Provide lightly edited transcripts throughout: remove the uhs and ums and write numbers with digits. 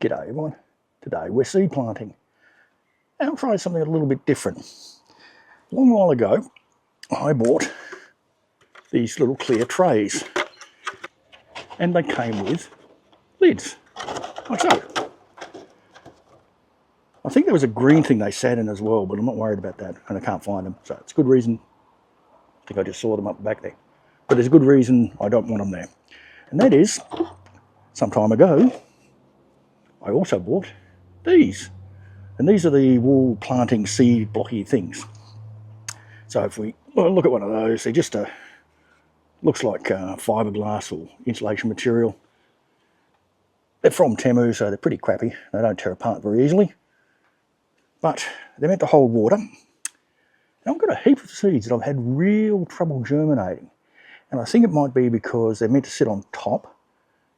G'day everyone. Today we're seed planting. And I'll try something a little bit different. A long while ago I bought these little clear trays and they came with lids, like so. I think there was a green thing they sat in as well, but I'm not worried about that and I can't find them, so it's a good reason. I think I just saw them up back there, but there's a good reason I don't want them there, and that is some time ago I also bought these, and these are the wall planting seed blocky things. So if we look at one of those, they're just looks like fiberglass or insulation material. They're from Temu, so they're pretty crappy. They don't tear apart very easily, but they're meant to hold water. And I've got a heap of seeds that I've had real trouble germinating, and I think it might be because they're meant to sit on top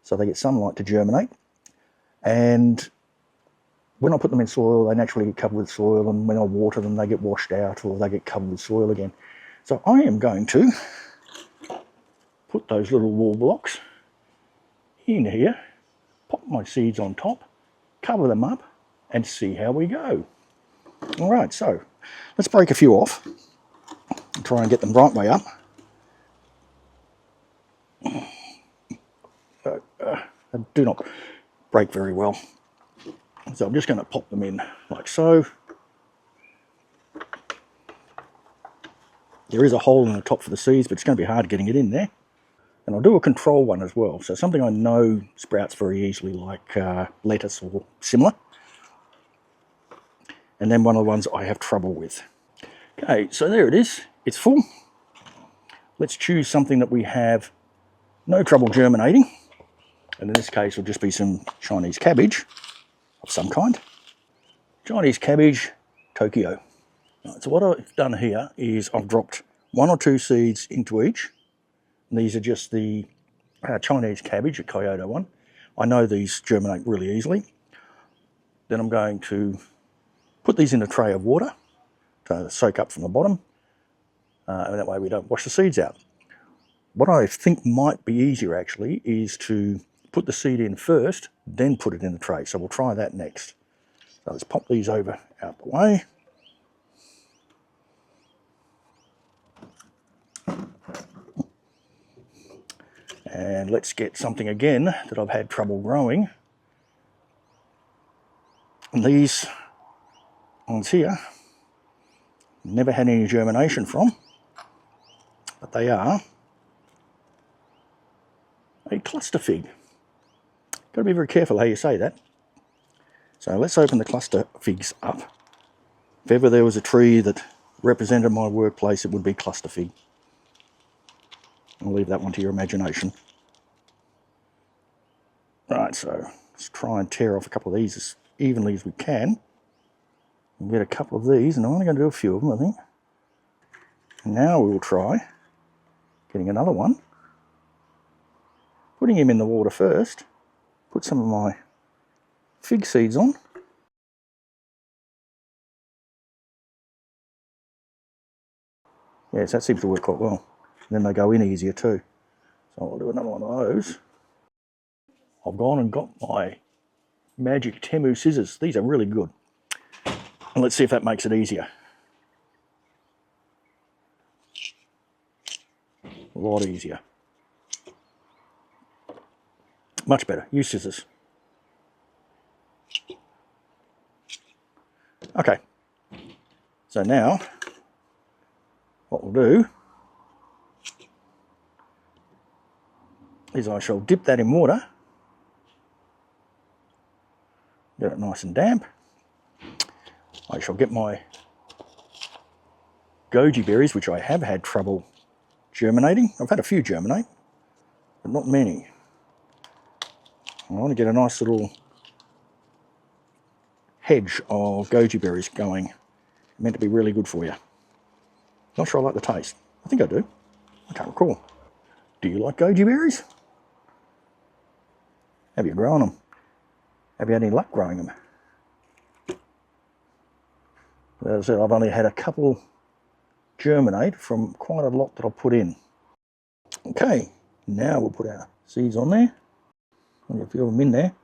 so they get sunlight to germinate, and when I put them in soil they naturally get covered with soil, and when I water them they get washed out or they get covered with soil again. So I am going to put those little wall blocks in here, pop my seeds on top, cover them up and see how we go. Alright, so let's break a few off and try and get them right way up. They do not break very well. So I'm just going to pop them in like so. There is a hole in the top for the seeds, but it's going to be hard getting it in there. And I'll do a control one as well. So something I know sprouts very easily, like lettuce or similar. And then one of the ones I have trouble with. Okay, so there it is. It's full. Let's choose something that we have no trouble germinating. And in this case, it'll just be some Chinese cabbage of some kind. Chinese cabbage, Tokyo. Right, so what I've done here is I've dropped 1 or 2 seeds into each. And these are just the Chinese cabbage, a Kyoto one. I know these germinate really easily. Then I'm going to put these in a tray of water to soak up from the bottom. And that way we don't wash the seeds out. What I think might be easier actually is to put the seed in first, then put it in the tray. So we'll try that next. So let's pop these over out the way. And let's get something again that I've had trouble growing. And these ones here, never had any germination from, but they are a cluster fig. Got to be very careful how you say that. So let's open the cluster figs up. If ever there was a tree that represented my workplace, it would be cluster fig. I'll leave that one to your imagination. Right, so let's try and tear off a couple of these as evenly as we can. We'll get a couple of these, and I'm only going to do a few of them, I think. And now we will try getting another one, putting him in the water first, put some of my fig seeds on. Yes, that seems to work quite well. And then they go in easier too. So I'll do another one of those. I've gone and got my magic Temu scissors. These are really good. And let's see if that makes it easier. A lot easier. Much better. Use scissors. Okay. So now, what we'll do is I shall dip that in water. Get it nice and damp. I shall get my goji berries, which I have had trouble germinating. I've had a few germinate, but not many. I want to get a nice little hedge of goji berries going. Meant to be really good for you. Not sure I like the taste. I think I do. I can't recall. Do you like goji berries? Have you grown them? Have you had any luck growing them? As I said, I've only had a couple germinate from quite a lot that I'll put in. Okay, now we'll put our seeds on there. I'll get a few of them in there.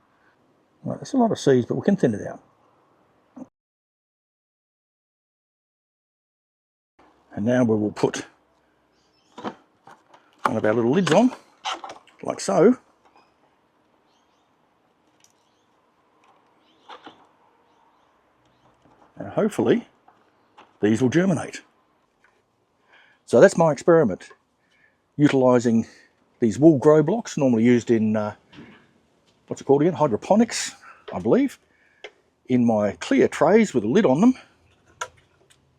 Right, there's a lot of seeds, but we can thin it out. And now we will put one of our little lids on, like so. And hopefully these will germinate. So that's my experiment, utilising these wool grow blocks, normally used in, what's it called again, hydroponics, I believe, in my clear trays with a lid on them.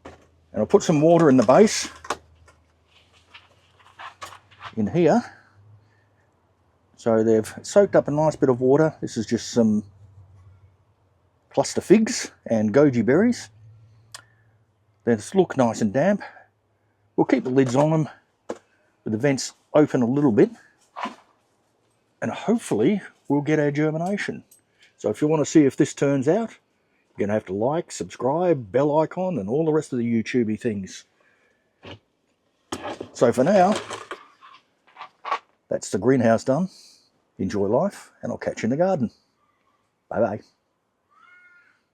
And I'll put some water in the base in here. So they've soaked up a nice bit of water. This is just some cluster figs and goji berries. They just look nice and damp. We'll keep the lids on them with the vents open a little bit, and hopefully we'll get our germination. So if you want to see if this turns out, you're going to have to like, subscribe, bell icon, and all the rest of the YouTubey things. So for now, that's the greenhouse done. Enjoy life, and I'll catch you in the garden. Bye-bye.